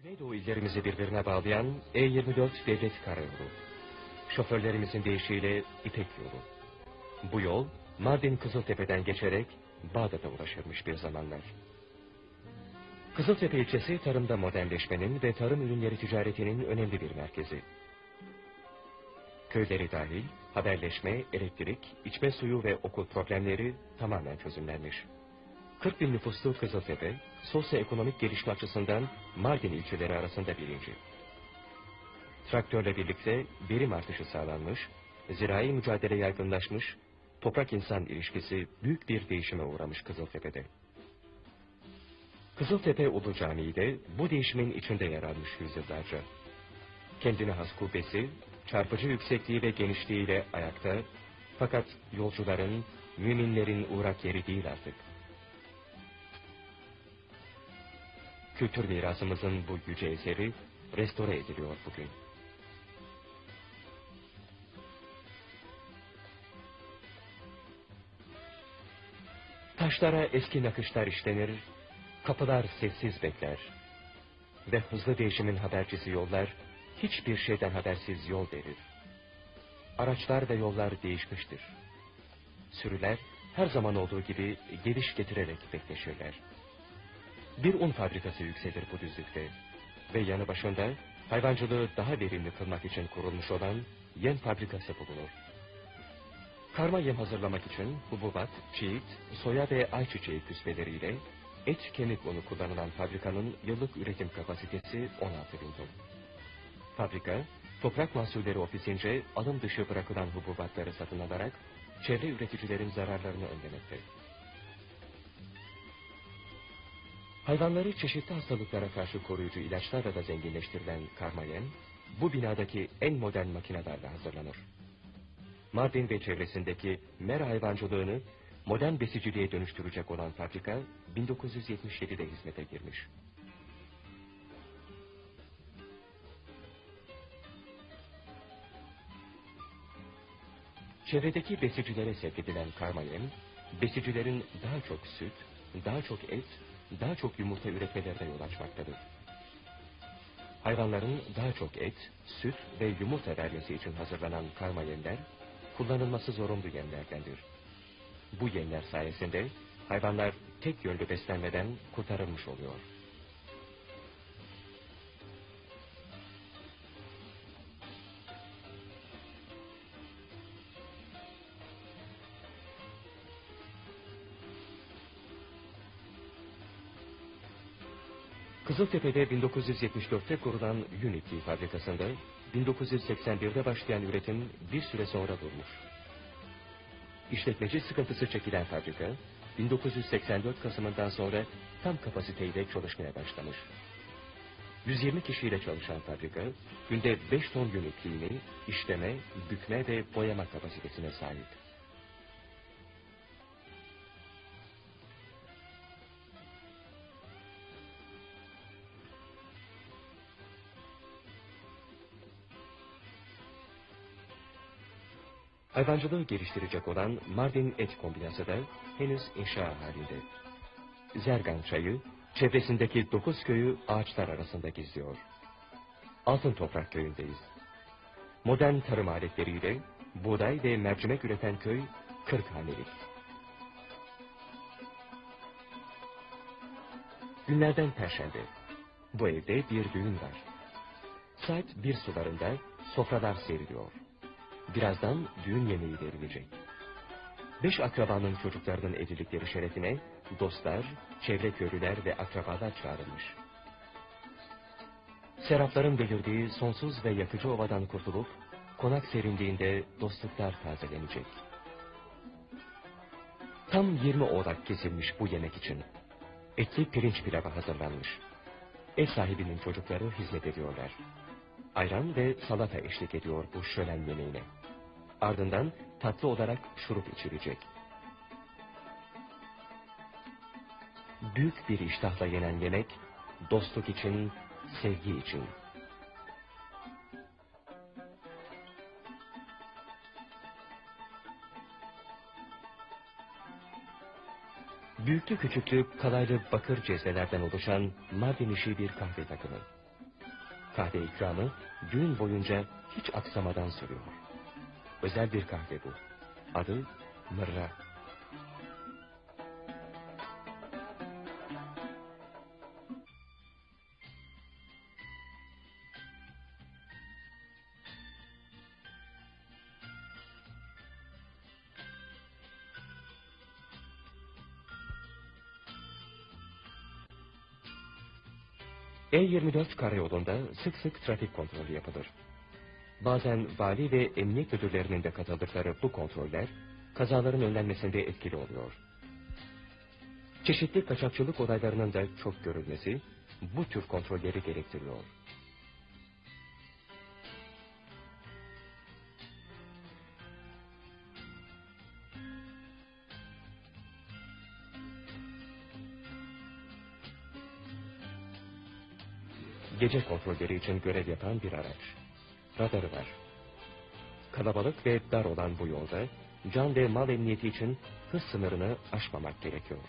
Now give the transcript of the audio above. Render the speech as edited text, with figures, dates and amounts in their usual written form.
Güneydoğu illerimizi birbirine bağlayan E24 devlet karayolu. Şoförlerimizin deyişiyle İpek yolu. Bu yol Mardin Kızıltepe'den geçerek Bağdat'a ulaşırmış bir zamanlar. Kızıltepe ilçesi tarımda modernleşmenin ve tarım ürünleri ticaretinin önemli bir merkezi. Köyleri dahil haberleşme, elektrik, içme suyu ve okul problemleri tamamen çözümlenmiş. 40 bin nüfuslu Kızıltepe, sosyoekonomik gelişme açısından Mardin ilçeleri arasında birinci. Traktörle birlikte verim artışı sağlanmış, zirai mücadele yaygınlaşmış, toprak-insan ilişkisi büyük bir değişime uğramış Kızıltepe'de. Kızıltepe Ulu Camii de bu değişimin içinde yer almış yüzyıllarca. Kendine has kubbesi, çarpıcı yüksekliği ve genişliğiyle ayakta, fakat yolcuların, müminlerin uğrak yeri değil artık. Kültür mirasımızın bu yüce eseri restore ediliyor bugün. Taşlara eski nakışlar işlenir, kapılar sessiz bekler. Ve hızlı değişimin habercisi yollar, hiçbir şeyden habersiz yol verir. Araçlar ve yollar değişmiştir. Sürüler her zaman olduğu gibi geliş getirerek bekleşirler. Bir un fabrikası yükselir bu düzlükte ve yanı başında hayvancılığı daha verimli kılmak için kurulmuş olan yem fabrikası bulunur. Karma yem hazırlamak için hububat, çiğit, soya ve ayçiçeği küspeleriyle et kemik unu kullanılan fabrikanın yıllık üretim kapasitesi 16 bin ton. Fabrika, toprak mahsulleri ofisince alım dışı bırakılan hububatları satın alarak çevre üreticilerin zararlarını önlemekte. Hayvanları çeşitli hastalıklara karşı koruyucu ilaçlarla da zenginleştirilen karma yem, bu binadaki en modern makinelerle hazırlanır. Mardin ve çevresindeki mera hayvancılığını modern besiciliğe dönüştürecek olan fabrika 1977'de hizmete girmiş. Çevredeki besicilere sevk edilen karma yem, besicilerin daha çok süt, daha çok et, daha çok yumurta üretmelerine yol açmaktadır. Hayvanların daha çok et, süt ve yumurta vermesi için hazırlanan karma yemler, kullanılması zorunlu yemlerdendir. Bu yemler sayesinde hayvanlar tek yönlü beslenmeden kurtarılmış oluyor. Kızıltepe'de 1974'te kurulan Unity fabrikasında 1981'de başlayan üretim bir süre sonra durmuş. İşletmeci sıkıntısı çekilen fabrika 1984 Kasım'ından sonra tam kapasiteyle çalışmaya başlamış. 120 kişiyle çalışan fabrika günde 5 ton yün ipliğini işleme, bükme ve boyama kapasitesine sahip. Hayvancılığı geliştirecek olan Mardin Et Kombinası da henüz inşa halinde. Zergan çayı, çevresindeki 9 köyü ağaçlar arasında gizliyor. Altın Toprak köyündeyiz. Modern tarım aletleriyle buğday ve mercimek üreten köy 40 hanelik. Günlerden Perşembe. Bu evde bir düğün var. Saat 1 sularında sofralar seriliyor. Birazdan düğün yemeği verilecek. 5 akrabanın çocuklarının evlilikleri şerefine dostlar, çevre köylüler ve akrabalar çağrılmış. Serapların belirdiği sonsuz ve yakıcı ovadan kurtulup konak serinliğinde dostluklar tazelenecek. Tam 20 oğlak kesilmiş bu yemek için. Etli pirinç pilavı hazırlanmış. Ev sahibinin çocukları hizmet ediyorlar. Ayran ve salata eşlik ediyor bu şölen yemeğine. Ardından tatlı olarak şurup içilecek. Büyük bir iştahla yenen yemek, dostluk için, sevgi için. Büyüklü küçüklü kalaylı bakır cezvelerden oluşan Mardin işi bir kahve takımı. Kahve ikramı gün boyunca hiç aksamadan sürüyor. Özel bir kahve bu. Adı Mırra. E24 karayolunda sık sık trafik kontrolü yapılır. Bazen vali ve emniyet müdürlerinin de katıldıkları bu kontroller, kazaların önlenmesinde etkili oluyor. Çeşitli kaçakçılık olaylarının da çok görülmesi, bu tür kontrolleri gerektiriyor. Gece kontrolleri için görev yapan bir araç. Radarı var. Kalabalık ve dar olan bu yolda, can ve mal emniyeti için hız sınırını aşmamak gerekiyor.